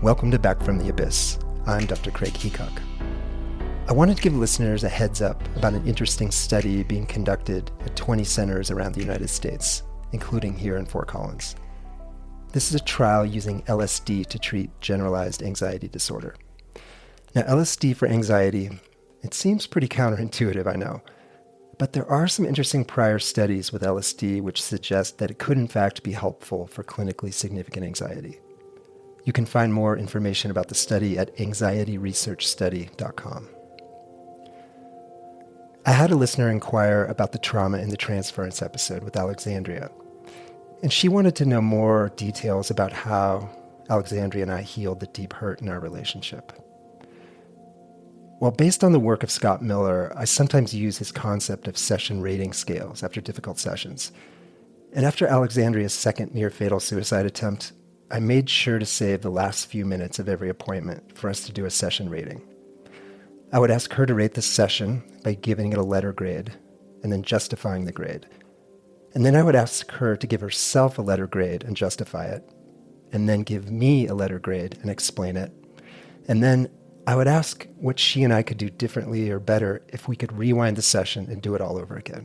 Welcome to Back from the Abyss. I'm Dr. Craig Heacock. I wanted to give listeners a heads up about an interesting study being conducted at 20 centers around the United States, including here in Fort Collins. This is a trial using LSD to treat generalized anxiety disorder. Now, LSD for anxiety, it seems pretty counterintuitive, I know, but there are some interesting prior studies with LSD which suggest that it could in fact be helpful for clinically significant anxiety. You can find more information about the study at anxietyresearchstudy.com. I had a listener inquire about the trauma in the transference episode with Alexandria, and she wanted to know more details about how Alexandria and I healed the deep hurt in our relationship. Well, based on the work of Scott Miller, I sometimes use his concept of session rating scales after difficult sessions. And after Alexandria's second near-fatal suicide attempt, I made sure to save the last few minutes of every appointment for us to do a session rating. I would ask her to rate the session by giving it a letter grade and then justifying the grade. And then I would ask her to give herself a letter grade and justify it, and then give me a letter grade and explain it. And then I would ask what she and I could do differently or better if we could rewind the session and do it all over again.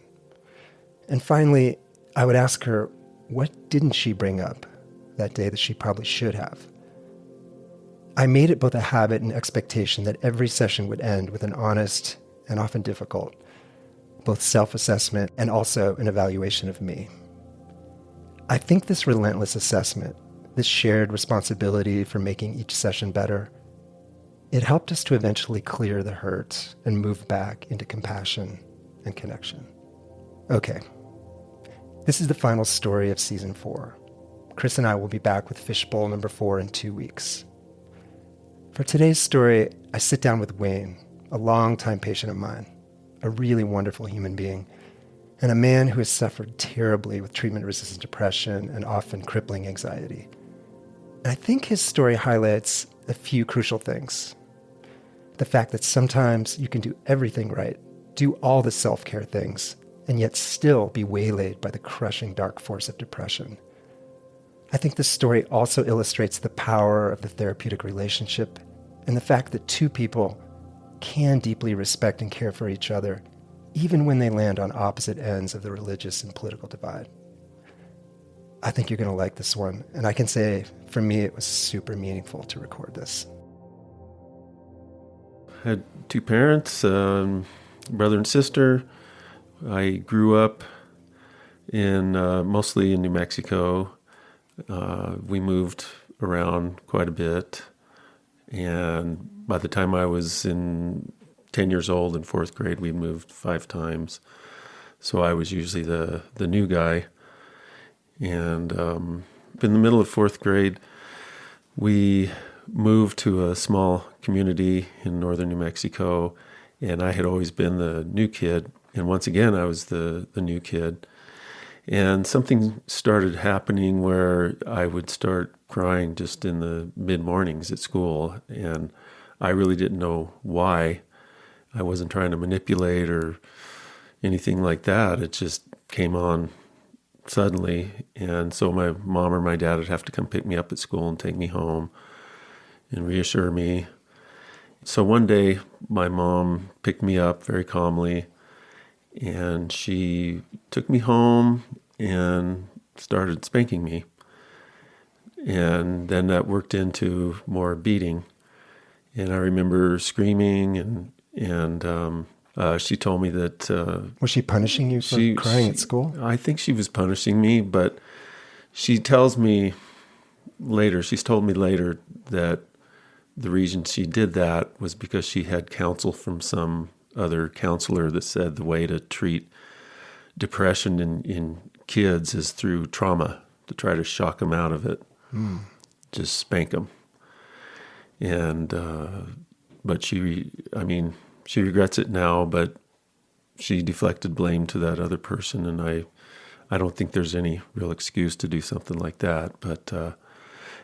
And finally, I would ask her, what didn't she bring up that day that she probably should have? I made it both a habit and expectation that every session would end with an honest and often difficult, both self-assessment and also an evaluation of me. I think this relentless assessment, this shared responsibility for making each session better, it helped us to eventually clear the hurt and move back into compassion and connection. Okay, this is the final story of season 4. Chris and I will be back with Fishbowl number 4 in 2 weeks. For today's story, I sit down with Wayne, a longtime patient of mine, a really wonderful human being, and a man who has suffered terribly with treatment-resistant depression and often crippling anxiety. And I think his story highlights a few crucial things. The fact that sometimes you can do everything right, do all the self-care things, and yet still be waylaid by the crushing dark force of depression. I think this story also illustrates the power of the therapeutic relationship and the fact that two people can deeply respect and care for each other, even when they land on opposite ends of the religious and political divide. I think you're going to like this one, and I can say, for me, it was super meaningful to record this. I had 2 parents, brother and sister. I grew up mostly in New Mexico. We moved around quite a bit, and by the time I was 10 years old in 4th grade, we moved 5 times. So I was usually the new guy. And in the middle of 4th grade, we moved to a small community in northern New Mexico, and I had always been the new kid. And once again, I was the new kid. And something started happening where I would start crying just in the mid-mornings at school, and I really didn't know why. I wasn't trying to manipulate or anything like that. It just came on suddenly, and so my mom or my dad would have to come pick me up at school and take me home and reassure me. So one day, my mom picked me up very calmly, and she took me home and started spanking me. And then that worked into more beating. And I remember screaming, and she told me that... Was she punishing you for crying at school? I think she was punishing me, but she's told me later that the reason she did that was because she had counsel from some other counselor that said the way to treat depression in kids is through trauma, to try to shock them out of it. Just spank them. And but she regrets it now, but she deflected blame to that other person, and I don't think there's any real excuse to do something like that. But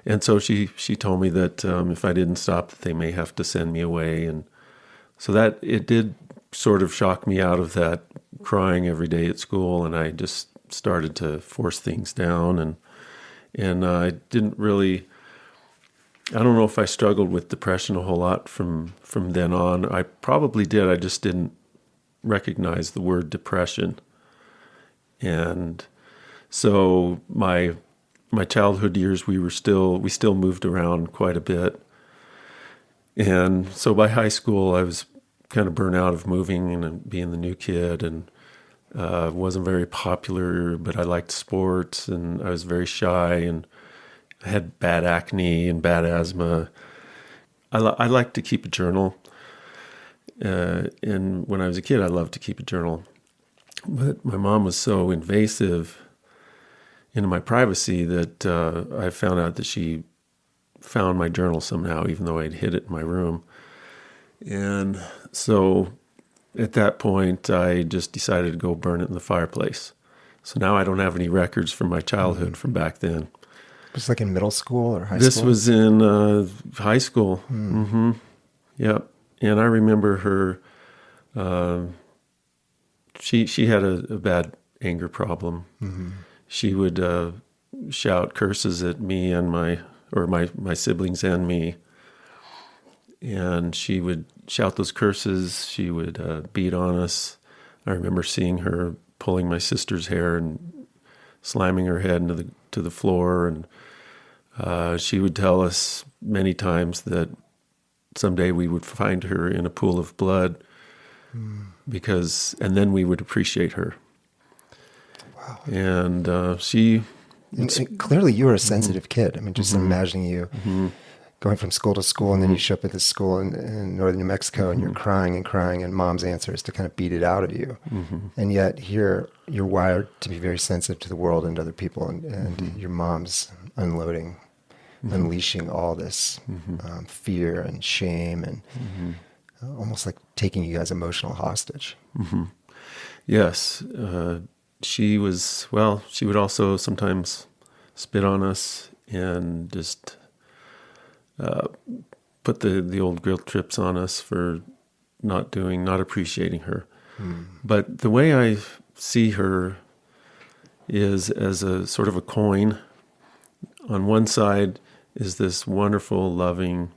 and so she told me that if I didn't stop, that they may have to send me away, and so that it did sort of shock me out of that crying every day at school, and I just started to force things down, and I didn't really I don't know if I struggled with depression a whole lot from then on. I probably did. I just didn't recognize the word depression. And so my childhood years, we still moved around quite a bit. And so by high school, I was kind of burnt out of moving and being the new kid, and wasn't very popular, but I liked sports, and I was very shy, and I had bad acne and bad asthma. I like to keep a journal. And when I was a kid, I loved to keep a journal. But my mom was so invasive into my privacy that I found out that she found my journal somehow, even though I'd hid it in my room. And so at that point, I just decided to go burn it in the fireplace. So now I don't have any records from my childhood from back then. Was it like in middle school or high school? This was in high school. Mm-hmm. Yep. And I remember her, she had a bad anger problem. Mm-hmm. She would shout curses at me and my siblings and me. And she would shout those curses. She would beat on us. I remember seeing her pulling my sister's hair and slamming her head into the floor. And she would tell us many times that someday we would find her in a pool of blood, and then we would appreciate her. Wow. And and clearly you were a sensitive kid. I mean, just imagining you going from school to school, and then you show up at this school in northern New Mexico, and you're crying and crying, and mom's answer is to kind of beat it out of you. And yet here you're wired to be very sensitive to the world and other people, and your mom's unloading, unleashing all this fear and shame, and almost like taking you guys emotional hostage. Yes. She would also sometimes spit on us and just put the old guilt trips on us for not appreciating her. But the way I see her is as a sort of a coin. On one side is this wonderful, loving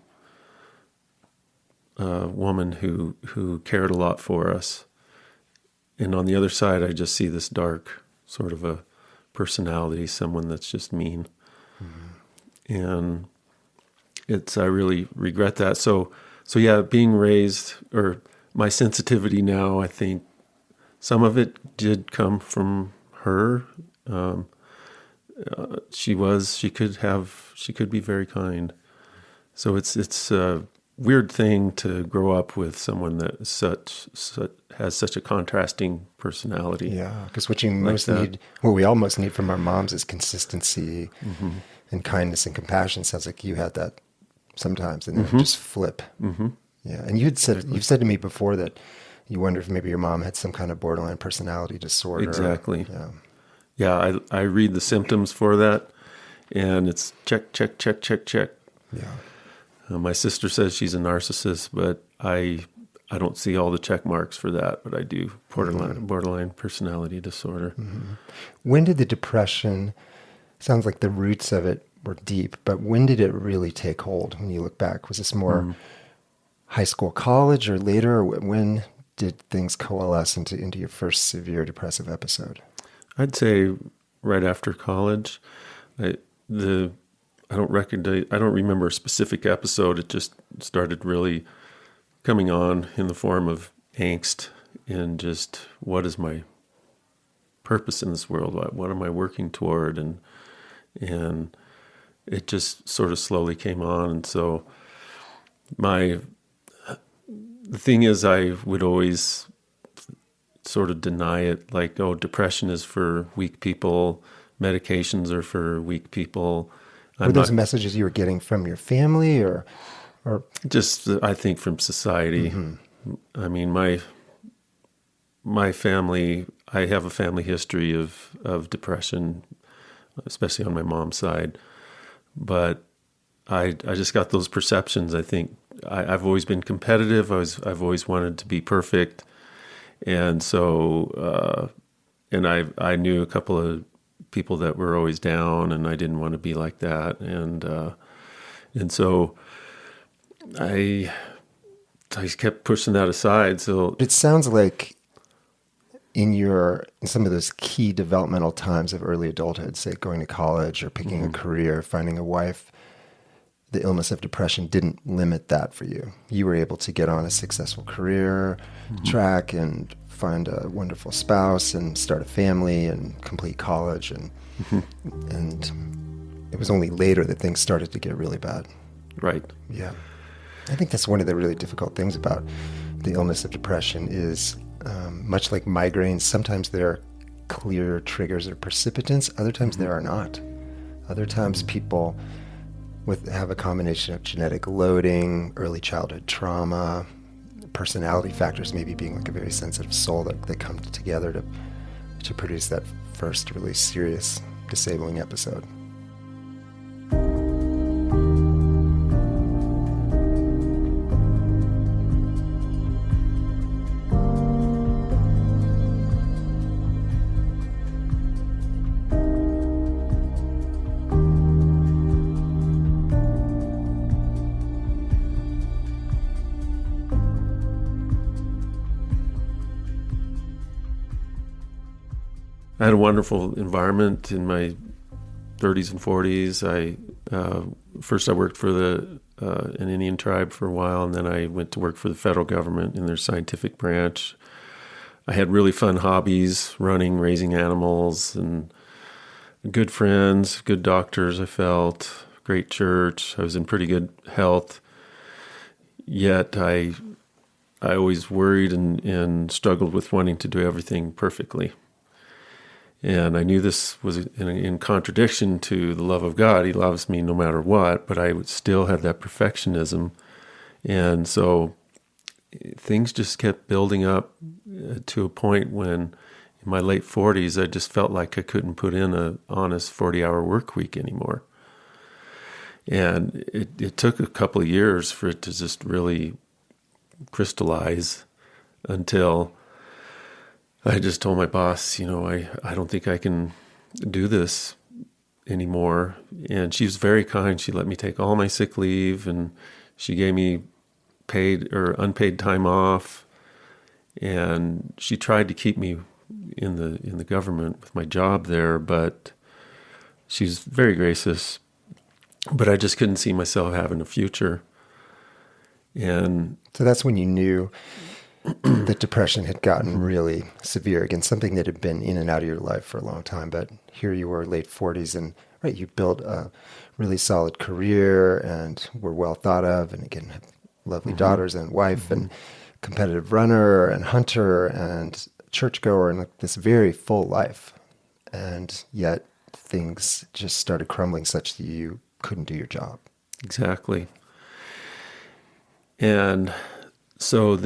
woman who cared a lot for us. And on the other side, I just see this dark sort of a personality, someone that's just mean. And I really regret that. So yeah, being raised, or my sensitivity now, I think some of it did come from her. She could be very kind. So it's a weird thing to grow up with someone that has such a contrasting personality. Yeah, because what we all most need from our moms is consistency and kindness and compassion. Sounds like you had that sometimes, and then it just flip. Yeah, and you've said to me before that you wonder if maybe your mom had some kind of borderline personality disorder. Exactly. Yeah, I read the symptoms for that, and it's check, check, check, check, check. Yeah. My sister says she's a narcissist, but I don't see all the check marks for that, but I do borderline personality disorder. When did the depression, sounds like the roots of it were deep, but when did it really take hold when you look back? Was this more high school, college, or later? Or when did things coalesce into your first severe depressive episode? I'd say right after college. I don't remember a specific episode. It just started really coming on in the form of angst and just, what is my purpose in this world? What am I working toward? And it just sort of slowly came on. And so the thing is, I would always sort of deny it, like, oh, depression is for weak people, medications are for weak people. Were those messages you were getting from your family or just, I think, from society? I mean, my family, I have a family history of depression, especially on my mom's side. But I just got those perceptions. I think I've always been competitive. I've always wanted to be perfect. And so, and I knew a couple of people that were always down, and I didn't want to be like that. And And so I kept pushing that aside. So It sounds like in some of those key developmental times of early adulthood, say going to college or picking a career, finding a wife, the illness of depression didn't limit that for you. You were able to get on a successful career track and find a wonderful spouse and start a family and complete college, and it was only later that things started to get really bad. right. Yeah. I think that's one of the really difficult things about the illness of depression is, much like migraines, sometimes there are clear triggers or precipitants, other times there are not. Other times people have a combination of genetic loading, early childhood trauma, personality factors, maybe being like a very sensitive soul that come together to produce that first really serious disabling episode. I had a wonderful environment in my 30s and 40s. First I worked for an Indian tribe for a while, and then I went to work for the federal government in their scientific branch. I had really fun hobbies, running, raising animals, and good friends, good doctors, I felt, great church. I was in pretty good health. Yet I always worried and struggled with wanting to do everything perfectly. And I knew this was in contradiction to the love of God. He loves me no matter what, but I still had that perfectionism. And so things just kept building up to a point when in my late 40s, I just felt like I couldn't put in an honest 40-hour work week anymore. And it took a couple of years for it to just really crystallize until I just told my boss, I don't think I can do this anymore. And she was very kind. She let me take all my sick leave, and she gave me paid or unpaid time off. And she tried to keep me in the government with my job there, but she's very gracious. But I just couldn't see myself having a future. And so that's when you knew that depression had gotten really severe. Again, something that had been in and out of your life for a long time, but here you were, late 40s, and right, you built a really solid career and were well thought of, and again, have lovely daughters and wife, and competitive runner and hunter and churchgoer, and like this very full life. And yet things just started crumbling such that you couldn't do your job. Exactly. And so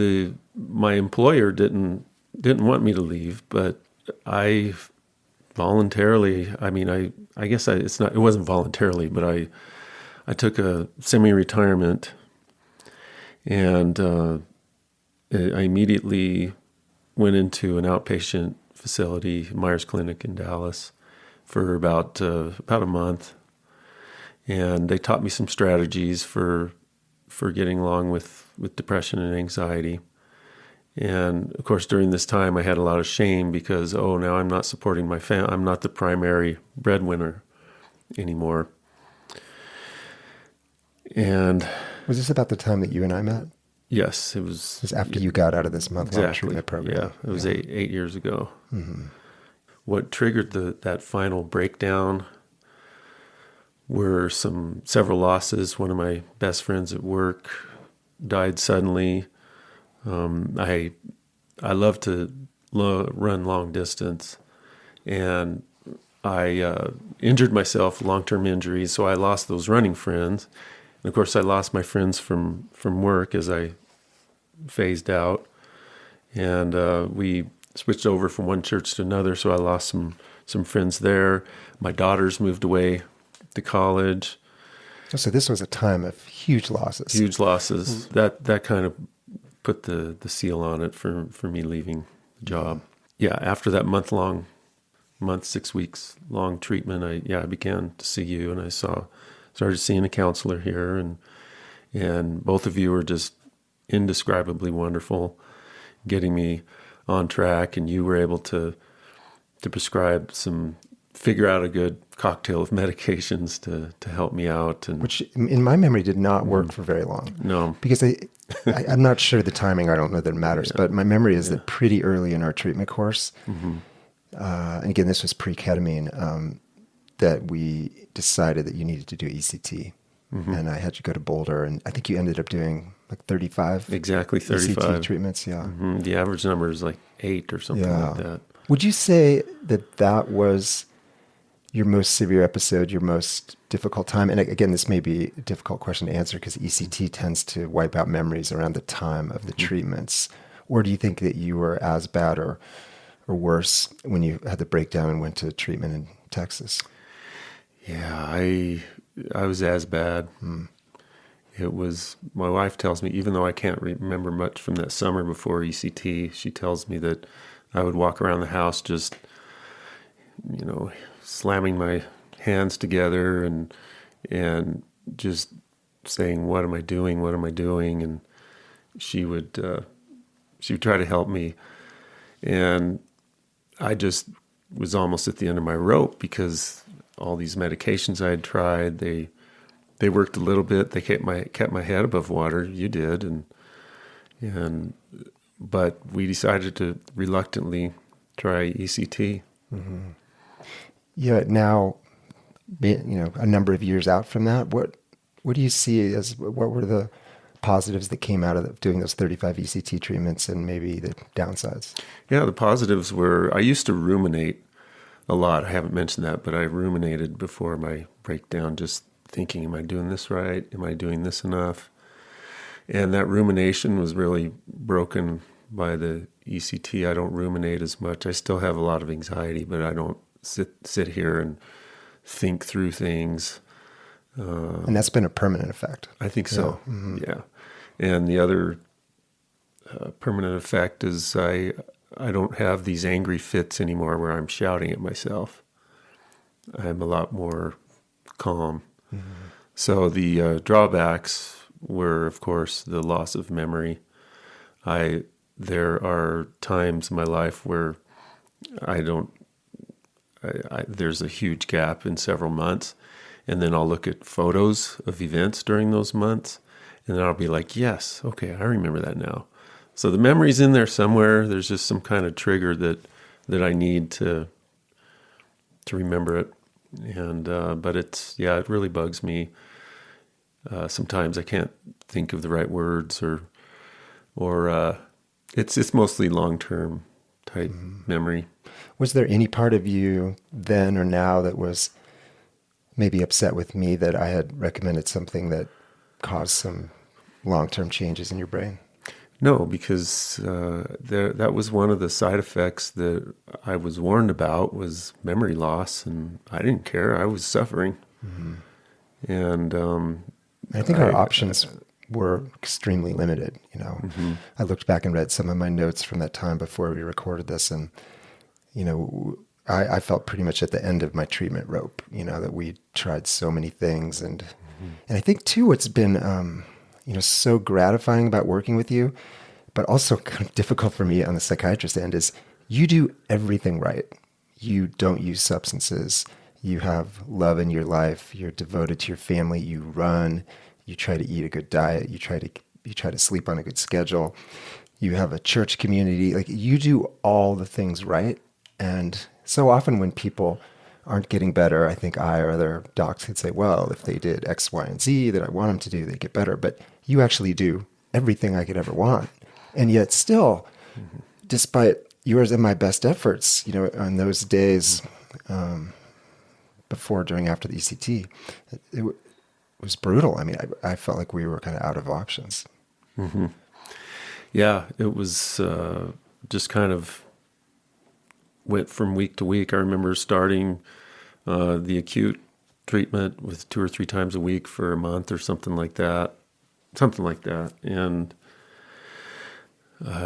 my employer didn't want me to leave, but I voluntarily, I guess it wasn't voluntarily, but I took a semi-retirement, and I immediately went into an outpatient facility, Myers Clinic in Dallas, for about a month. And they taught me some strategies for getting along with depression and anxiety. And of course, during this time, I had a lot of shame because, now I'm not supporting my family. I'm not the primary breadwinner anymore. And was this about the time that you and I met? Yes, it was. It was after you got out of this month-long treatment program. Yeah, it was 8 years ago. Mm-hmm. What triggered that final breakdown were several losses. One of my best friends at work died suddenly. I love to run long distance, and I injured myself, long-term injuries, so I lost those running friends. And of course, I lost my friends from work as I phased out. And we switched over from one church to another, so I lost some friends there. My daughters moved away to college. So this was a time of huge losses. Huge losses. That kind of put the seal on it for me leaving the job. Yeah, after that 6 weeks long treatment, I began to see you, and I saw started seeing a counselor here, and both of you were just indescribably wonderful, getting me on track, and you were able to figure out a good cocktail of medications to help me out. And which in my memory did not work for very long. No. Because I'm not sure the timing, I don't know that it matters, but my memory is that pretty early in our treatment course, and again, this was pre-ketamine, that we decided that you needed to do ECT. And I had to go to Boulder, and I think you ended up doing like 35. Exactly, 35. ECT treatments, yeah. The average number is like 8 or something like that. Would you say that was your most severe episode, your most difficult time? And again, this may be a difficult question to answer because ECT tends to wipe out memories around the time of the treatments. Or do you think that you were as bad or worse when you had the breakdown and went to treatment in Texas? Yeah, I was as bad. It was, my wife tells me, even though I can't remember much from that summer before ECT, she tells me that I would walk around the house just, slamming my hands together and just saying, "What am I doing? What am I doing?" And she would try to help me, and I just was almost at the end of my rope because all these medications I had tried, they worked a little bit. They kept my head above water. You did, but we decided to reluctantly try ECT. Yeah. Now, a number of years out from that, what do you see as what were the positives that came out of doing those 35 ECT treatments, and maybe the downsides? Yeah, the positives were I used to ruminate a lot. I haven't mentioned that, but I ruminated before my breakdown, just thinking, am I doing this right? Am I doing this enough? And that rumination was really broken by the ECT. I don't ruminate as much. I still have a lot of anxiety, but I don't sit here and think through things. And that's been a permanent effect. I think so, yeah. And the other permanent effect is I don't have these angry fits anymore where I'm shouting at myself. I'm a lot more calm. So the drawbacks were, of course, the loss of memory. There are times in my life where there's a huge gap in several months, and then I'll look at photos of events during those months, and then I'll be like, yes, okay, I remember that now. So the memory's in there somewhere. There's just some kind of trigger that I need to remember it. And but it really bugs me. Sometimes I can't think of the right words, or it's mostly long-term type memory. Was there any part of you then or now that was maybe upset with me that I had recommended something that caused some long-term changes in your brain? No, because that was one of the side effects that I was warned about was memory loss, and I didn't care. I was suffering. And I think our options were extremely limited. I looked back and read some of my notes from that time before we recorded this, and I felt pretty much at the end of my treatment rope. That we tried so many things, and I think too, what's been so gratifying about working with you, but also kind of difficult for me on the psychiatrist end, is you do everything right. You don't use substances. You have love in your life. You're devoted to your family. You run. You try to eat a good diet. You try to sleep on a good schedule. You have a church community. Like, you do all the things right. And so often when people aren't getting better, I think I or other docs could say, well, if they did X, Y, and Z that I want them to do, they get better. But you actually do everything I could ever want. And yet still, despite yours and my best efforts, on those days before, during, after the ECT, it was brutal. I mean, I felt like we were kind of out of options. Yeah, it was just kind of went from week to week. I remember starting the acute treatment with 2 or 3 times a week for a month or something like that. And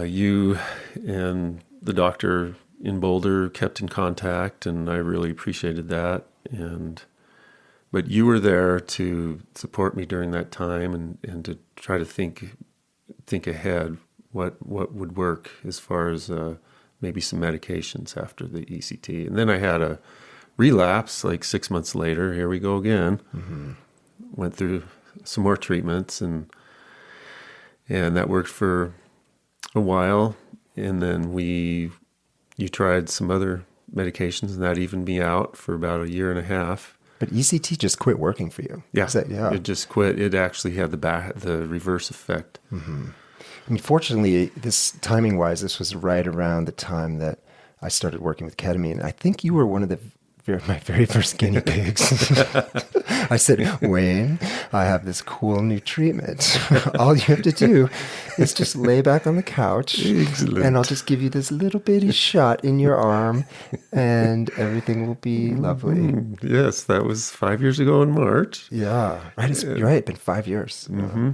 you and the doctor in Boulder kept in contact, and I really appreciated that. And but you were there to support me during that time and to try to think ahead what would work as far as maybe some medications after the ECT. And then I had a relapse like 6 months later. Here we go again. Mm-hmm. Went through some more treatments, and that worked for a while. And then you tried some other medications, and that evened me out for about a year and a half. But ECT just quit working for you. Yeah, it just quit. It actually had the reverse effect. Mm-hmm. I mean, fortunately, this timing-wise, this was right around the time that I started working with ketamine. I think you were one of my very first guinea pigs. I said, Wayne, I have this cool new treatment. All you have to do is just lay back on the couch, and I'll just give you this little bitty shot in your arm, and everything will be lovely. Yes, that was 5 years ago in March. Yeah, right. You're right. It's been 5 years. Mm-hmm.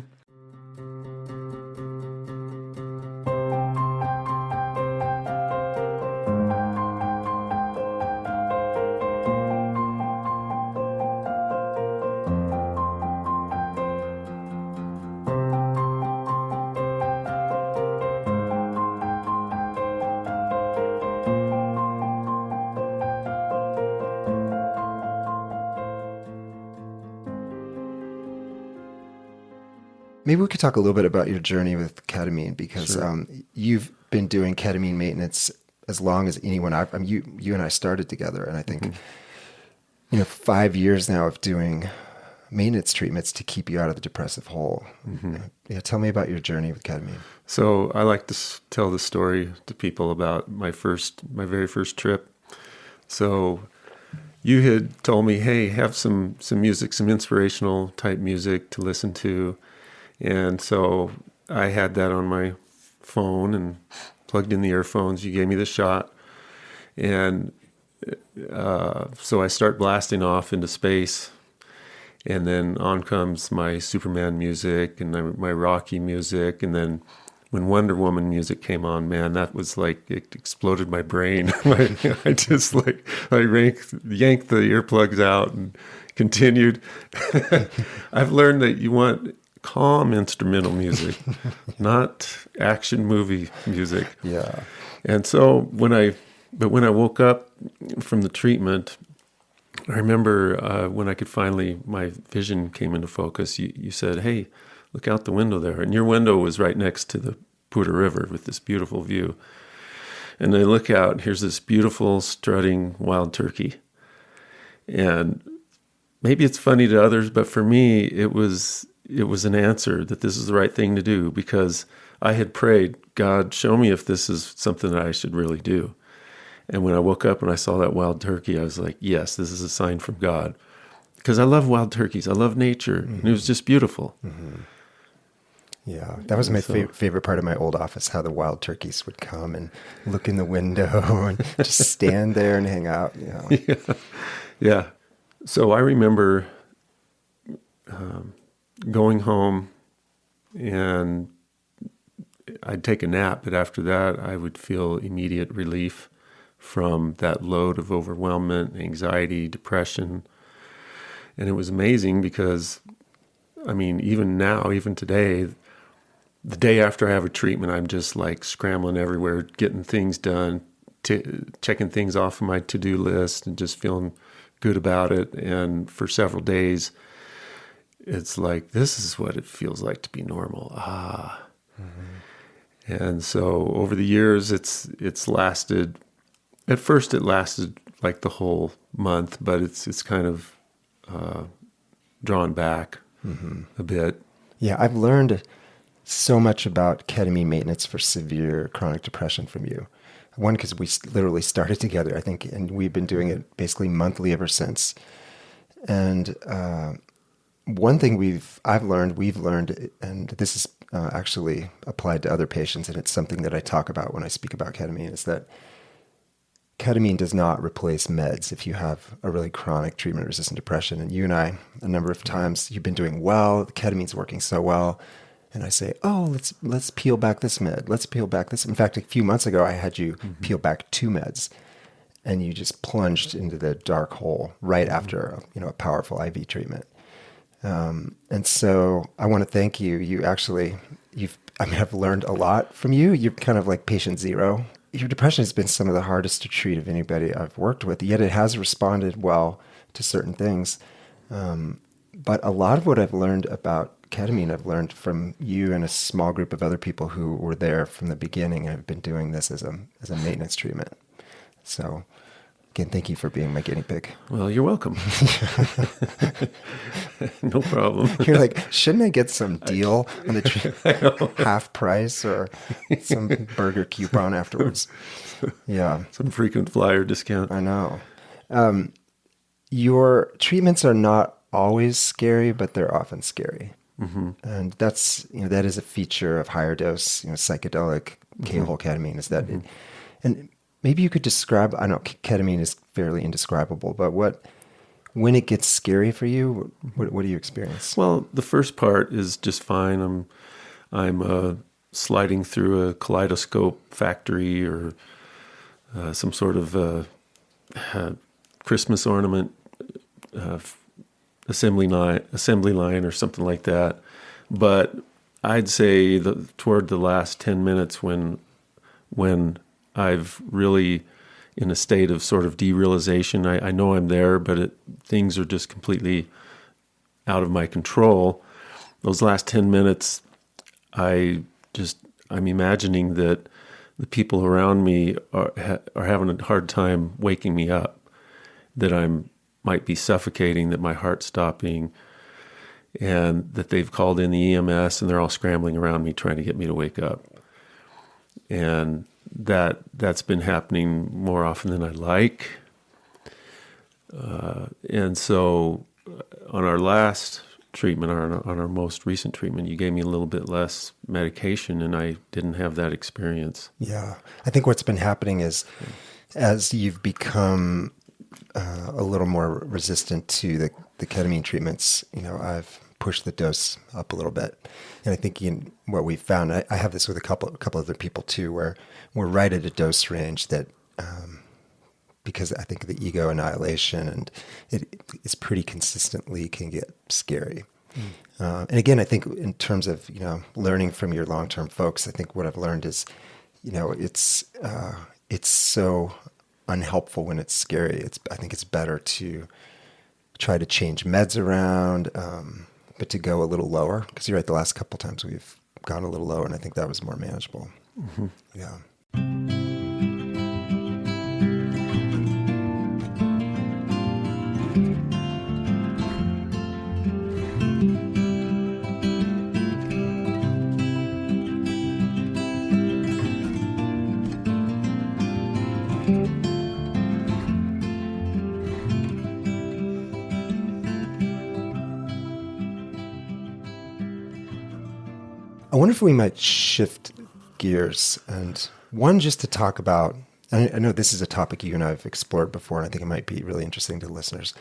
Maybe we could talk a little bit about your journey with ketamine, because Sure. You've been doing ketamine maintenance as long as anyone. You and I started together, and I think 5 years now of doing maintenance treatments to keep you out of the depressive hole. Mm-hmm. Yeah, tell me about your journey with ketamine. So I like to tell the story to people about my very first trip. So you had told me, hey, have some music, some inspirational type music to listen to. And so I had that on my phone and plugged in the earphones. You gave me the shot. And so I start blasting off into space. And then on comes my Superman music and my Rocky music. And then when Wonder Woman music came on, man, that was like, it exploded my brain. I just yanked the earplugs out and continued. I've learned that you want calm instrumental music, not action movie music. Yeah. And so when I woke up from the treatment, I remember when I could finally, my vision came into focus, you said, hey, look out the window there. And your window was right next to the Poudre River with this beautiful view. And I look out, and here's this beautiful strutting wild turkey. And maybe it's funny to others, but for me, it was an answer that this is the right thing to do, because I had prayed, God, show me if this is something that I should really do. And when I woke up and I saw that wild turkey, I was like, yes, this is a sign from God. Because I love wild turkeys. I love nature. Mm-hmm. And it was just beautiful. Mm-hmm. Yeah, that was my favorite part of my old office, how the wild turkeys would come and look in the window and just stand there and hang out. You know? Yeah. So I remember going home, and I'd take a nap, but after that I would feel immediate relief from that load of overwhelmment, anxiety, depression. And it was amazing because, I mean, even now, even today, the day after I have a treatment, I'm just like scrambling everywhere, getting things done, checking things off of my to-do list and just feeling good about it. And for several days, it's like, this is what it feels like to be normal. Mm-hmm. And so over the years, it's lasted. At first, it lasted like the whole month, but it's kind of drawn back a bit. Yeah, I've learned so much about ketamine maintenance for severe chronic depression from you. One, because we literally started together, I think, and we've been doing it basically monthly ever since. And one thing we've learned, and this is actually applied to other patients, and it's something that I talk about when I speak about ketamine, is that ketamine does not replace meds if you have a really chronic treatment-resistant depression. And you and I, a number of times, you've been doing well, the ketamine's working so well, and I say, oh, let's peel back this med. Let's peel back this. In fact, a few months ago, I had you peel back 2 meds. and you just plunged into the dark hole right after a powerful IV treatment. And so I want to thank you. I've learned a lot from you. You're kind of like patient zero. Your depression has been some of the hardest to treat of anybody I've worked with, yet it has responded well to certain things. But a lot of what I've learned about ketamine, I've learned from you and a small group of other people who were there from the beginning and have been doing this as a maintenance treatment. So again, thank you for being my guinea pig. Well, you're welcome. No problem. You're like, shouldn't I get some deal on the half price or some burger coupon afterwards? Yeah. Some frequent flyer discount. I know. Your treatments are not always scary, but they're often scary. Mm-hmm. And that is a feature of higher dose, psychedelic K-hole ketamine is that and maybe you could describe, I know ketamine is fairly indescribable, but when it gets scary for you, what do you experience? Well, the first part is just fine. I'm sliding through a kaleidoscope factory or some sort of Christmas ornament assembly line or something like that. But I'd say toward the last 10 minutes when I've really in a state of sort of derealization. I know I'm there, but things are just completely out of my control. Those last 10 minutes, I'm imagining that the people around me are having a hard time waking me up, that might be suffocating, that my heart's stopping, and that they've called in the EMS and they're all scrambling around me trying to get me to wake up. And that's been happening more often than I like. And so on our last treatment, on our most recent treatment, you gave me a little bit less medication and I didn't have that experience. Yeah. I think what's been happening is as you've become a little more resistant to the ketamine treatments, I've pushed the dose up a little bit. And I think what we found, I have this with a couple other people too, where we're right at a dose range that, because I think the ego annihilation and it's pretty consistently can get scary. And again, I think in terms of, learning from your long-term folks, I think what I've learned is, it's so unhelpful when it's scary. I think it's better to try to change meds around, but to go a little lower, because you're right, the last couple times we've gone a little lower, and I think that was more manageable. Mm-hmm. Yeah. I wonder if we might shift gears and just to talk about, I know this is a topic you and I have explored before, and I think it might be really interesting to listeners.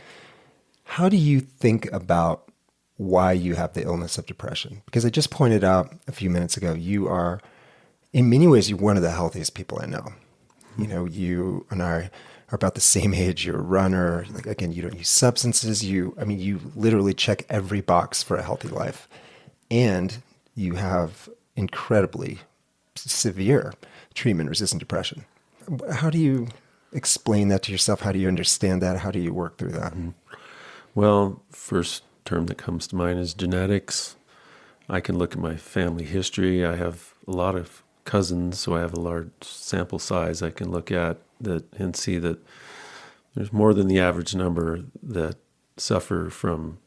How do you think about why you have the illness of depression? Because I just pointed out a few minutes ago, you are, in many ways, you're one of the healthiest people I know. You and I are about the same age. You're a runner. Like, again, you don't use substances. You literally check every box for a healthy life. And you have incredibly severe treatment-resistant depression. How do you explain that to yourself? How do you understand that? How do you work through that? Mm-hmm. Well, first term that comes to mind is genetics. I can look at my family history. I have a lot of cousins, so I have a large sample size I can look at that and see that there's more than the average number that suffer from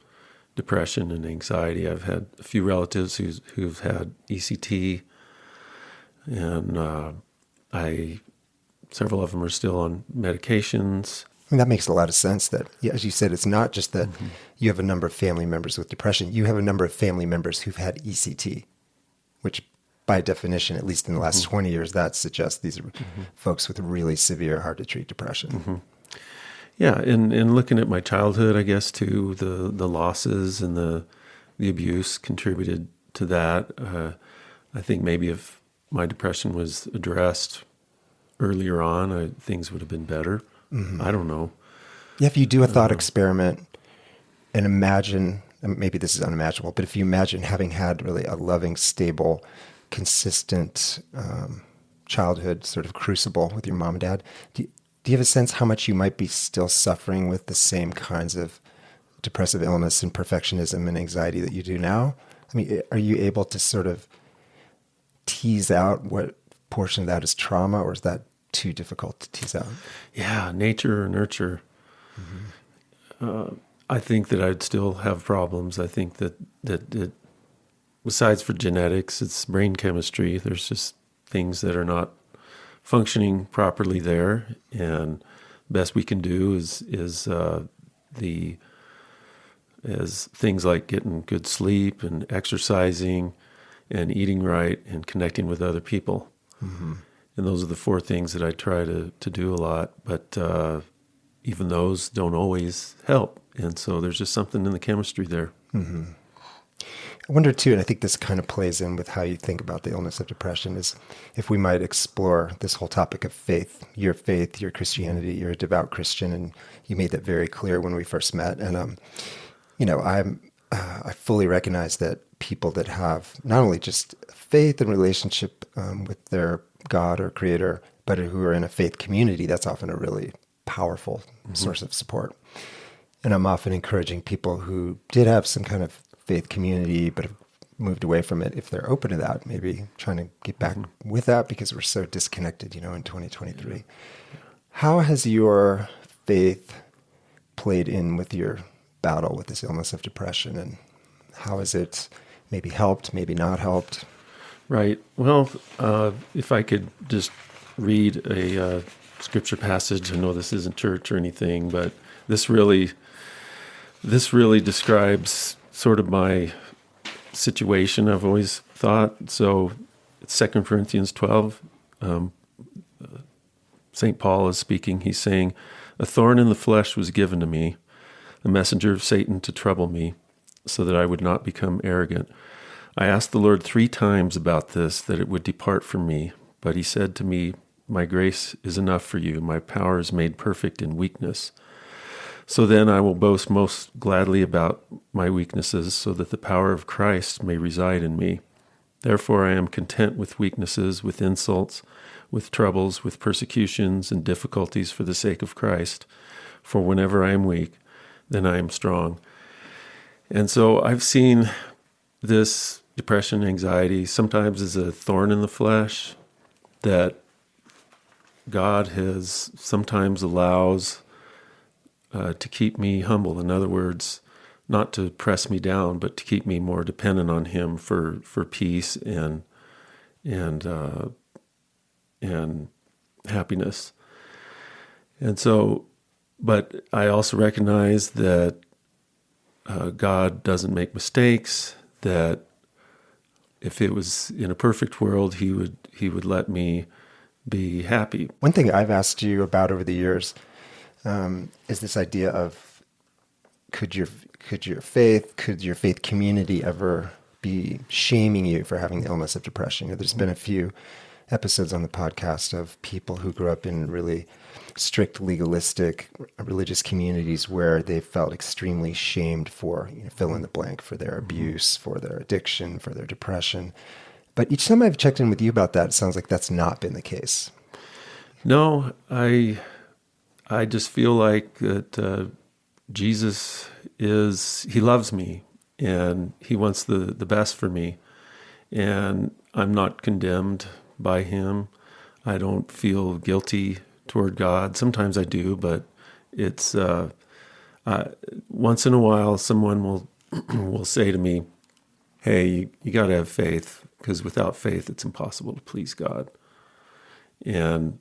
depression and anxiety. I've had a few relatives who've had ECT, and several of them are still on medications. That makes a lot of sense that, as you said, it's not just that you have a number of family members with depression. You have a number of family members who've had ECT, which by definition, at least in the last 20 years, that suggests these are folks with really severe, hard-to-treat depression. Mm-hmm. Yeah, and looking at my childhood, I guess, too, the losses and the abuse contributed to that. I think maybe if my depression was addressed earlier on, things would have been better. I don't know. Yeah, if you do a thought experiment and imagine, and maybe this is unimaginable, but if you imagine having had really a loving, stable, consistent childhood sort of crucible with your mom and dad, do you have a sense how much you might be still suffering with the same kinds of depressive illness and perfectionism and anxiety that you do now? I mean, are you able to sort of tease out what portion of that is trauma, or is that too difficult to tease out? Yeah, nature or nurture. I think that I'd still have problems. I think that besides for genetics, it's brain chemistry. There's just things that are not functioning properly there, and best we can do is things like getting good sleep and exercising and eating right and connecting with other people. And those are the four things that I try to do a lot, but even those don't always help. And so there's just something in the chemistry there. I wonder too, and I think this kind of plays in with how you think about the illness of depression, is if we might explore this whole topic of faith, your Christianity, you're a devout Christian, and you made that very clear when we first met. And, I fully recognize that people that have not only just faith and relationship with their God or creator, but who are in a faith community, that's often a really powerful source of support. And I'm often encouraging people who did have some kind of faith community but have moved away from it, if they're open to that, maybe trying to get back with that, because we're so disconnected, in 2023. How has your faith played in with your battle with this illness of depression, and how has it maybe helped, maybe not helped? Right. Well, if I could just read a scripture passage. I know this isn't church or anything, but this really describes sort of my situation, I've always thought. So it's 2 Corinthians 12. St. Paul is speaking. He's saying, "A thorn in the flesh was given to me, a messenger of Satan to trouble me, so that I would not become arrogant. I asked the Lord 3 times about this, that it would depart from me. But he said to me, 'My grace is enough for you. My power is made perfect in weakness. So then I will boast most gladly about my weaknesses, so that the power of Christ may reside in me. Therefore I am content with weaknesses, with insults, with troubles, with persecutions and difficulties for the sake of Christ. For whenever I am weak, then I am strong.'" And so I've seen this depression, anxiety, sometimes as a thorn in the flesh that God has sometimes allows to keep me humble. In other words, not to press me down, but to keep me more dependent on Him for peace and happiness. And so, but I also recognize that God doesn't make mistakes, that if it was in a perfect world, He would let me be happy. One thing I've asked you about over the years is this idea of could your faith community ever be shaming you for having the illness of depression? There's been a few episodes on the podcast of people who grew up in really strict, legalistic religious communities where they felt extremely shamed for, fill in the blank, for their abuse, for their addiction, for their depression. But each time I've checked in with you about that, it sounds like that's not been the case. No, I just feel like that Jesus He loves me, and He wants the best for me. And I'm not condemned by Him. I don't feel guilty toward God. Sometimes I do, but it's once in a while someone will say to me, "Hey, you got to have faith, because without faith it's impossible to please God." And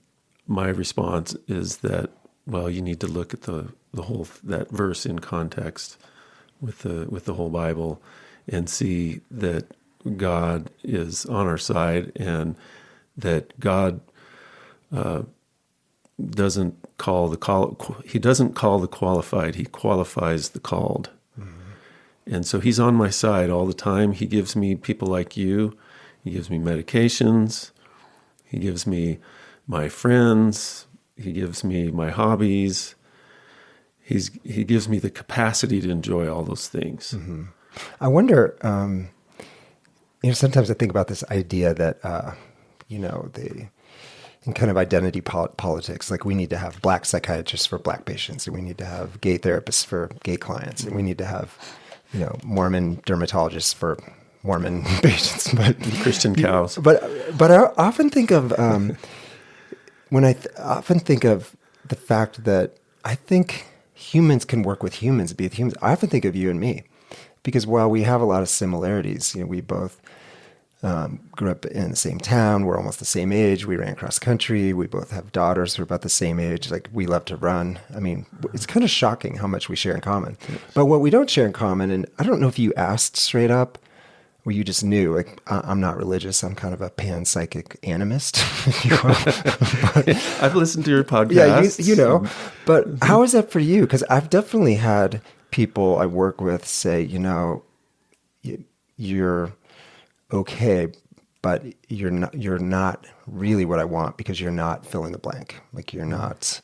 my response is that, well, you need to look at the whole that verse in context with the whole Bible and see that God is on our side, and that God doesn't call the qualified, He qualifies the called. Mm-hmm. And so He's on my side all the time. He gives me people like you. He gives me medications. He gives me my friends. He gives me my hobbies. He gives me the capacity to enjoy all those things. Mm-hmm. I wonder, sometimes I think about this idea that, in kind of identity politics, like we need to have black psychiatrists for black patients, and we need to have gay therapists for gay clients, and we need to have, Mormon dermatologists for Mormon patients, but Christian cows. But I often think of often think of the fact that I think humans can work with humans, be with humans. I often think of you and me, because while we have a lot of similarities, we both grew up in the same town. We're almost the same age. We ran cross country. We both have daughters who are about the same age. Like, we love to run. I mean, it's kind of shocking how much we share in common. Yes. But what we don't share in common, and I don't know if you asked straight up or you just knew, like, I'm not religious. I'm kind of a panpsychic animist, if you will. I've listened to your podcast. Yeah, But how is that for you? Because I've definitely had people I work with say, you're okay, but you're not really what I want, because you're not fill in the blank. Like, you're not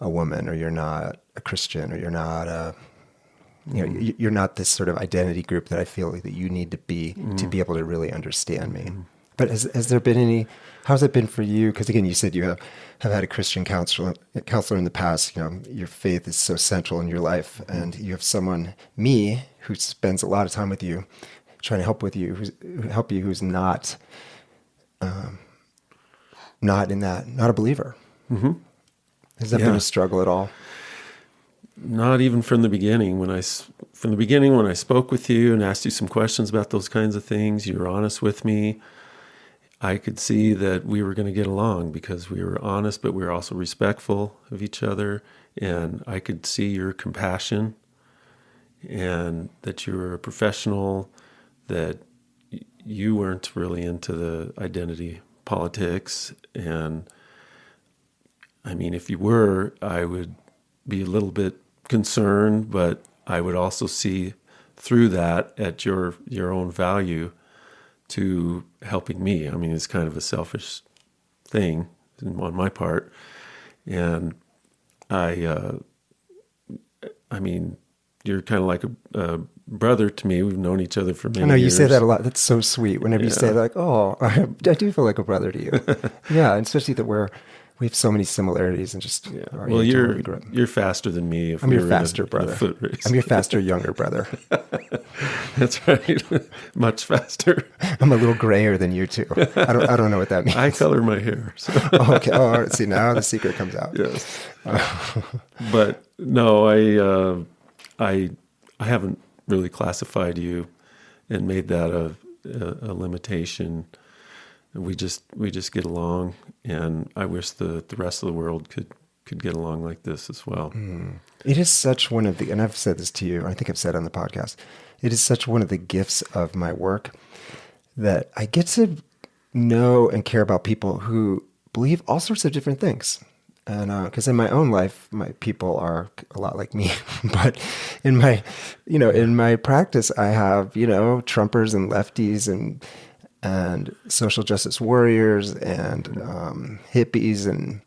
a woman, or you're not a Christian, or you're not you're not this sort of identity group that I feel like that you need to be to be able to really understand me. But has there been how's it been for you? Because again, you said you have had a Christian counselor in the past. Your faith is so central in your life, and you have someone, me, who spends a lot of time with you, trying to help you, who's not a believer. Mm-hmm. Has that been a struggle at all? Not even from the beginning. When I spoke with you and asked you some questions about those kinds of things, you were honest with me. I could see that we were going to get along because we were honest, but we were also respectful of each other. And I could see your compassion, and that you were a professional, that you weren't really into the identity politics. And I mean, if you were, I would be a little bit concerned, but I would also see through that at your own value to helping me. I mean, it's kind of a selfish thing on my part. And I mean, you're kind of like a brother to me. We've known each other for many years. I know you say that a lot. That's so sweet. Whenever you say that, like, oh, I do feel like a brother to you. Yeah, and especially that we have so many similarities, and just well, you're faster than me. I'm your faster brother. I'm your faster younger brother. That's right, much faster. I'm a little grayer than you too. I don't know what that means. I color my hair. So. Okay. Oh, all right. See, now the secret comes out. Yes. But no, I haven't really classified you and made that a limitation. We just get along, and I wish the rest of the world could get along like this as well. It is such one of the, and I've said this to you, I think I've said it on the podcast, it is such one of the gifts of my work that I get to know and care about people who believe all sorts of different things. And because in my own life, my people are a lot like me, but in my practice, I have, Trumpers and lefties and social justice warriors and hippies and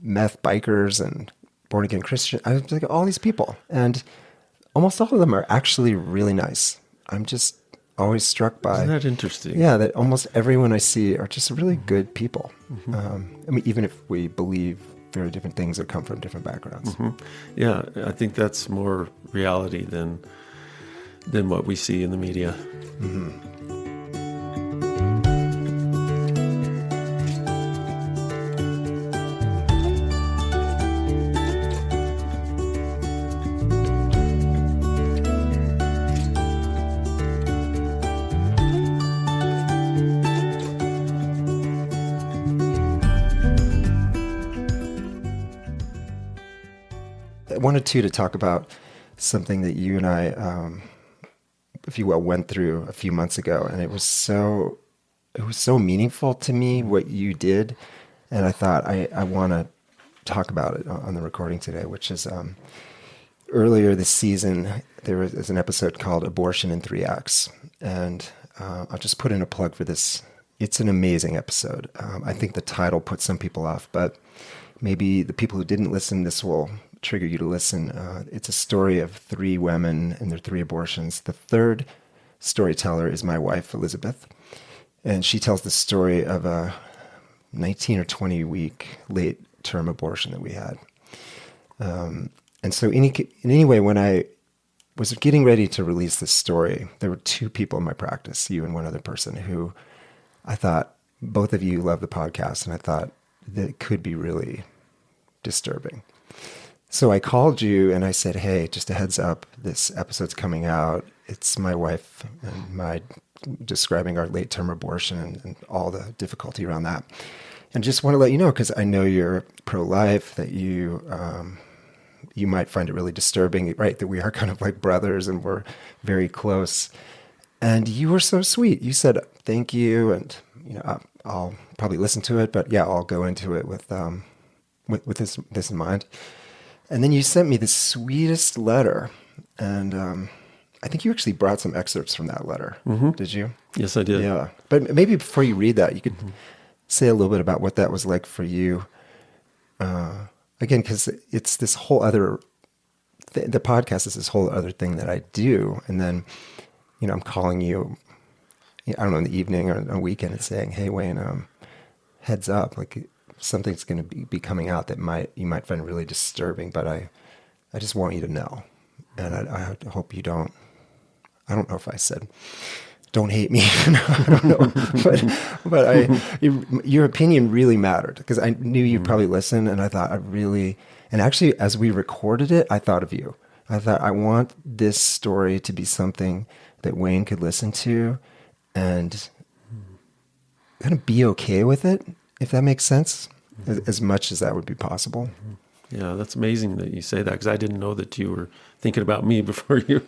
meth bikers and born again Christian. I was like, all these people, and almost all of them are actually really nice. I'm just always struck by. Isn't that interesting? Yeah, that almost everyone I see are just really good people. Mm-hmm. I mean, even if we believe very different things or come from different backgrounds. Mm-hmm. Yeah, I think that's more reality than what we see in the media. Mm-hmm. I wanted to talk about something that you and I, if you will, went through a few months ago, and it was so meaningful to me what you did, and I thought I want to talk about it on the recording today, which is earlier this season there was an episode called "Abortion in 3 Acts," and I'll just put in a plug for this it's an amazing episode. I think the title puts some people off, but maybe the people who didn't listen, this will trigger you to listen. It's a story of 3 women and their 3 abortions. The third storyteller is my wife, Elizabeth, and she tells the story of a 19 or 20 week late term abortion that we had. And so in any way, when I was getting ready to release this story, there were 2 people in my practice, you and one other person, who I thought, both of you love the podcast, and I thought that it could be really disturbing. So I called you and I said, hey, just a heads up, this episode's coming out. It's my wife and my describing our late term abortion and all the difficulty around that. And just want to let you know, because I know you're pro-life, that you might find it really disturbing, right? That we are kind of like brothers and we're very close. And you were so sweet. You said, thank you. And, I'll probably listen to it, but yeah, I'll go into it with this in mind. And then you sent me the sweetest letter. And I think you actually brought some excerpts from that letter. Mm-hmm. Did you? Yes, I did. Yeah. But maybe before you read that, you could say a little bit about what that was like for you. Again, because it's this whole other, the podcast is this whole other thing that I do. And then, I'm calling you, I don't know, in the evening or on a weekend and saying, hey, Wayne, heads up, like something's going to be coming out that you might find really disturbing, but I just want you to know. And I hope you don't, I don't know if I said, don't hate me. I don't know. But your opinion really mattered, because I knew you'd probably listen, and I thought and actually as we recorded it, I thought of you. I thought, I want this story to be something that Wayne could listen to and kind of be okay with it, if that makes sense, as much as that would be possible. Yeah, that's amazing that you say that, because I didn't know that you were thinking about me before you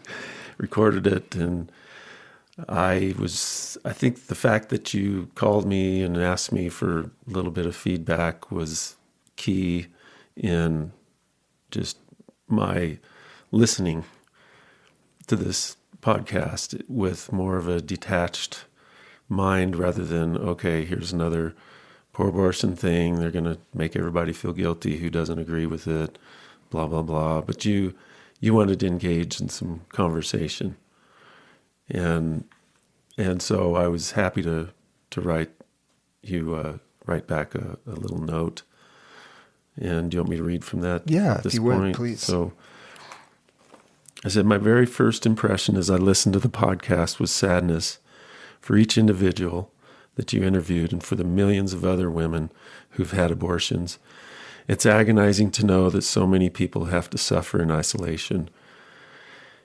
recorded it. And I think the fact that you called me and asked me for a little bit of feedback was key in just my listening to this podcast with more of a detached mind, rather than, okay, here's another pro-abortion thing. They're going to make everybody feel guilty who doesn't agree with it, blah, blah, blah. But you wanted to engage in some conversation. And so I was happy to write back a little note. And do you want me to read from that? Yeah, at this if you point? would, please. So I said, my very first impression as I listened to the podcast was sadness for each individual that you interviewed and for the millions of other women who've had abortions. It's agonizing to know that so many people have to suffer in isolation.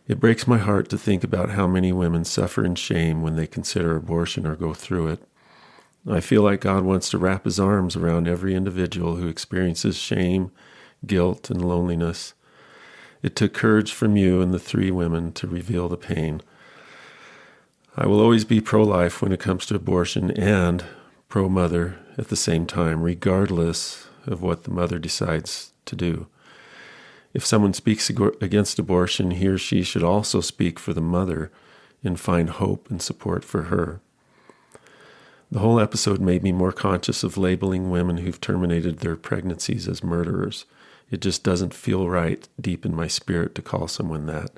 It breaks my heart to think about how many women suffer in shame when they consider abortion or go through it. I feel like God wants to wrap his arms around every individual who experiences shame, guilt, and loneliness. It took courage from you and the 3 women to reveal the pain. I will always be pro-life when it comes to abortion and pro-mother at the same time, regardless of what the mother decides to do. If someone speaks against abortion, he or she should also speak for the mother and find hope and support for her. The whole episode made me more conscious of labeling women who've terminated their pregnancies as murderers. It just doesn't feel right deep in my spirit to call someone that.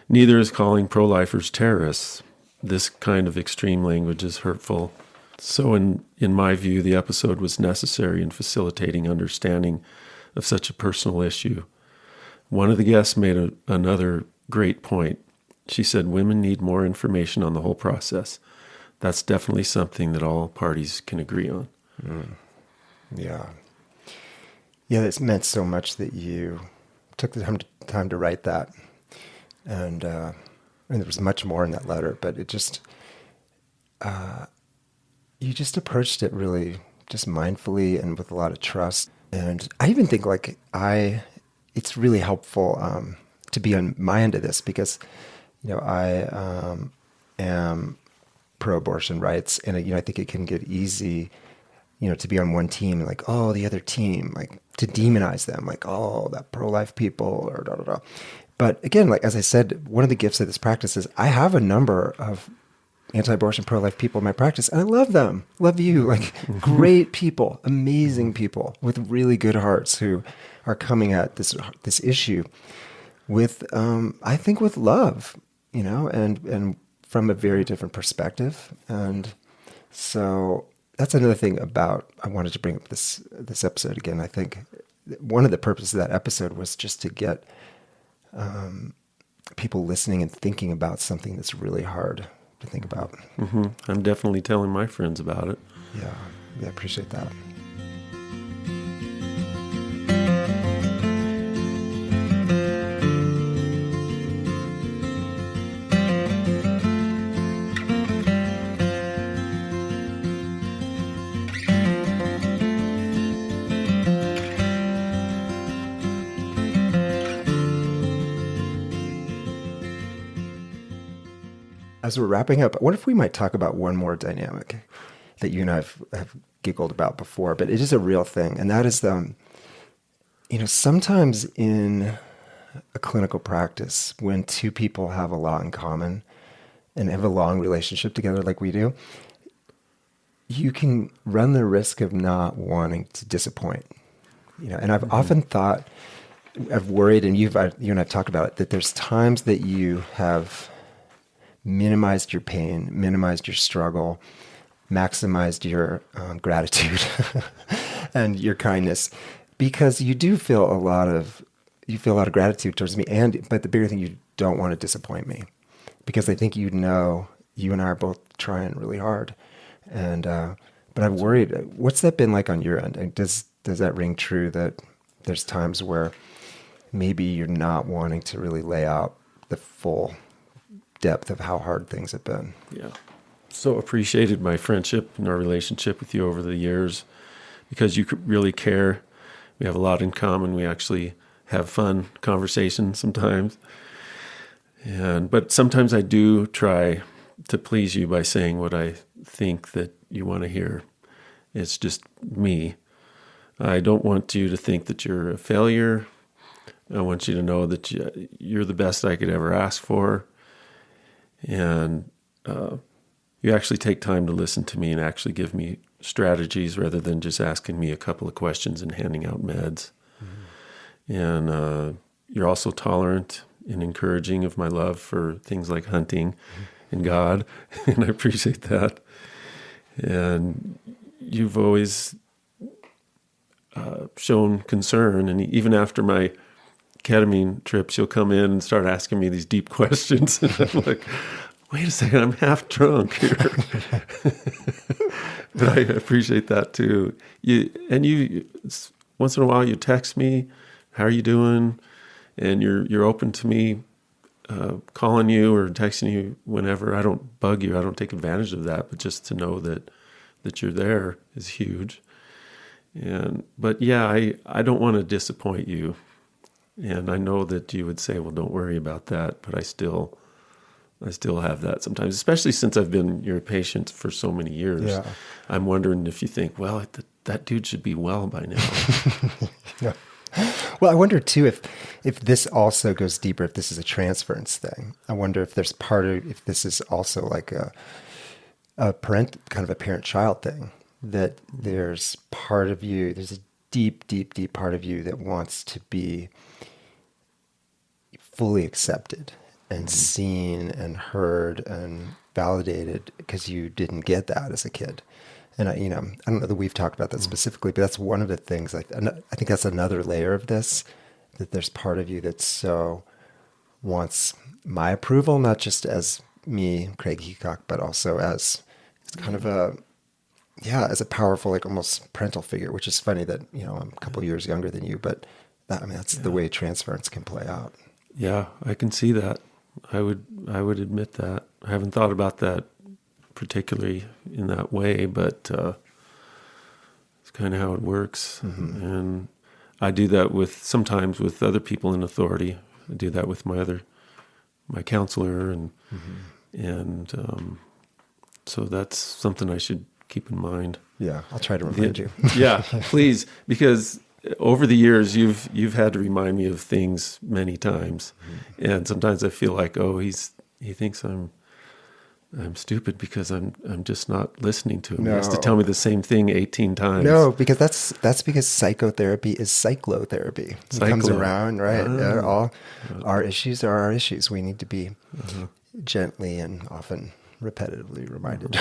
Neither is calling pro-lifers terrorists. This kind of extreme language is hurtful. So in my view, the episode was necessary in facilitating understanding of such a personal issue. One of the guests made another great point. She said women need more information on the whole process. That's definitely something that all parties can agree on. Yeah. Yeah, it's meant so much that you took the time to write that. And there was much more in that letter, but it just, you just approached it really just mindfully and with a lot of trust. And I even think it's really helpful to be on my end of this, because, I am pro-abortion rights, and I think it can get easy, to be on one team, like, oh, the other team, like to demonize them, like, oh, that pro-life people, or da da da. But again, like as I said, one of the gifts of this practice is I have a number of anti-abortion, pro-life people in my practice, and I love them. Love you. Like great people, amazing people with really good hearts who are coming at this issue with, I think, with love, and from a very different perspective. And so that's another thing about, I wanted to bring up this episode again. I think one of the purposes of that episode was just to get people listening and thinking about something that's really hard to think about. Mm-hmm. I'm definitely telling my friends about it. Yeah, I appreciate that. As we're wrapping up, what if we might talk about one more dynamic that you and I have giggled about before, but it is a real thing. And that is, sometimes in a clinical practice, when two people have a lot in common and have a long relationship together like we do, you can run the risk of not wanting to disappoint. And I've often thought, I've worried, and you and I've talked about it, that there's times that you have minimized your pain, minimized your struggle, maximized your gratitude and your kindness, because you do feel a lot of gratitude towards me. But the bigger thing, you don't want to disappoint me, because I think you and I are both trying really hard. And but I'm worried. What's that been like on your end? And does that ring true that there's times where maybe you're not wanting to really lay out the full depth of how hard things have been? Yeah. So appreciated my friendship and our relationship with you over the years, because you really care. We have a lot in common. We actually have fun conversations sometimes. But sometimes I do try to please you by saying what I think that you want to hear. It's just me. I don't want you to think that you're a failure. I want you to know that you're the best I could ever ask for. And you actually take time to listen to me and actually give me strategies rather than just asking me a couple of questions and handing out meds. Mm-hmm. And you're also tolerant and encouraging of my love for things like hunting and God, and I appreciate that. And you've always shown concern, and even after my ketamine trips, you'll come in and start asking me these deep questions. And I'm like, wait a second, I'm half drunk here. But I appreciate that too. You once in a while you text me, how are you doing? And you're open to me calling you or texting you whenever. I don't bug you. I don't take advantage of that. But just to know that you're there is huge. But yeah, I don't want to disappoint you. And I know that you would say, well, don't worry about that. But I still have that sometimes, especially since I've been your patient for so many years. Yeah. I'm wondering if you think, well, that dude should be well by now. Yeah. Well, I wonder too if this also goes deeper, if this is a transference thing. I wonder if there's if this is also like a parent-child thing, that there's part of you, there's a deep, deep, deep part of you that wants to be fully accepted and seen and heard and validated, because you didn't get that as a kid. And I don't know that we've talked about that specifically, but that's one of the things. I think that's another layer of this, that there's part of you that so wants my approval, not just as me, Craig Heacock, but also as kind of as a powerful, like almost parental figure. Which is funny that I'm a couple years younger than you, but that's the way transference can play out. Yeah, I can see that. I would admit that. I haven't thought about that particularly in that way, but it's kind of how it works. Mm-hmm. And I do that sometimes with other people in authority. I do that with my counselor, and so that's something I should keep in mind. Yeah, I'll try to remind you. Yeah, please, because over the years you've had to remind me of things many times, and sometimes I feel like, he thinks I'm I'm stupid because I'm just not listening to him. He has to No. tell me the same thing 18 times. No, because that's because psychotherapy is cyclotherapy. It comes Cyclo. around, right? Yeah, Ah. all our issues are our issues. We need to be gently and often repetitively reminded.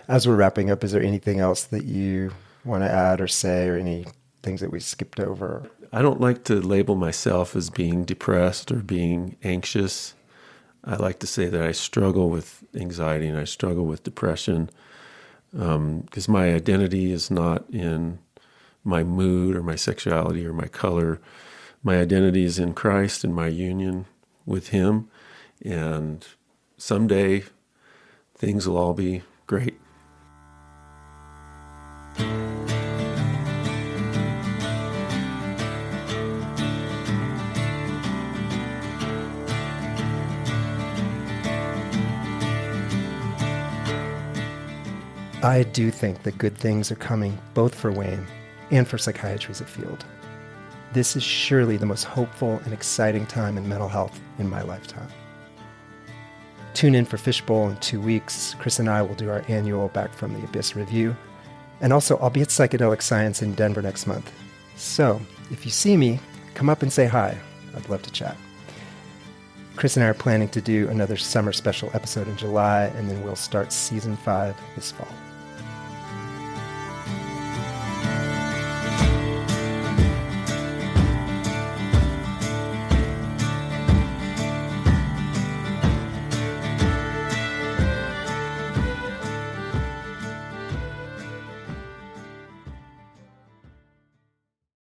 As we're wrapping up, is there anything else that you want to add or say, or any things that we skipped over? I don't like to label myself as being depressed or being anxious. I like to say that I struggle with anxiety and I struggle with depression because my identity is not in my mood or my sexuality or my color. My identity is in Christ and my union with Him. And someday things will all be great. I do think that good things are coming both for Wayne and for psychiatry as a field. This is surely the most hopeful and exciting time in mental health in my lifetime. Tune in for Fishbowl in 2 weeks. Chris and I will do our annual Back from the Abyss review. And also, I'll be at Psychedelic Science in Denver next month. So, if you see me, come up and say hi. I'd love to chat. Chris and I are planning to do another summer special episode in July, and then we'll start season 5 this fall.